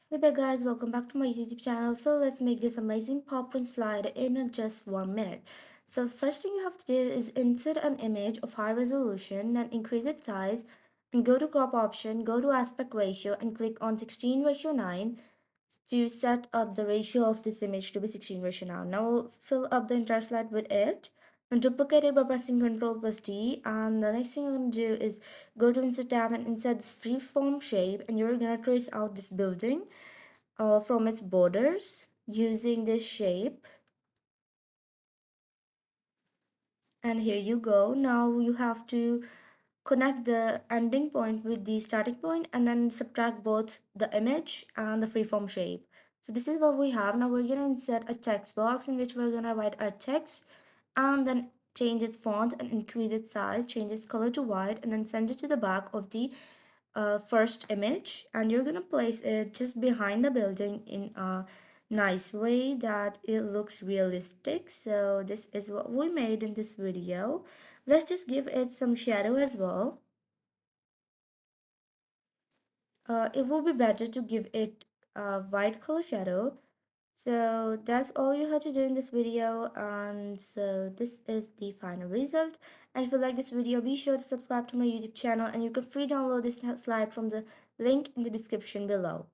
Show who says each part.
Speaker 1: Hey there guys, welcome back to my YouTube channel. So let's make this amazing PowerPoint slide in just 1 minute. So first thing you have to do is insert an image of high resolution, then increase its size and go to crop option, go to aspect ratio and click on 16:9 to set up the ratio of this image to be 16:9. Now fill up the entire slide with it and duplicate it by pressing Ctrl plus D. And the next thing you're going to do is go to insert tab and insert this freeform shape, and you're going to trace out this building from its borders using this shape. And here you go. Now you have to connect the ending point with the starting point and then subtract both the image and the freeform shape. So this is what we have. Now we're going to insert a text box in which we're going to write our text and then change its font and increase its size, change its color to white, and then send it to the back of the first image, and you're gonna place it just behind the building in a nice way that it looks realistic. So this is what we made in this video. Let's just give it some shadow as well. It will be better to give it a white color shadow. So that's all you have to do in this video, and so this is the final result. And if you like this video, be sure to subscribe to my YouTube channel, and you can free download this slide from the link in the description below.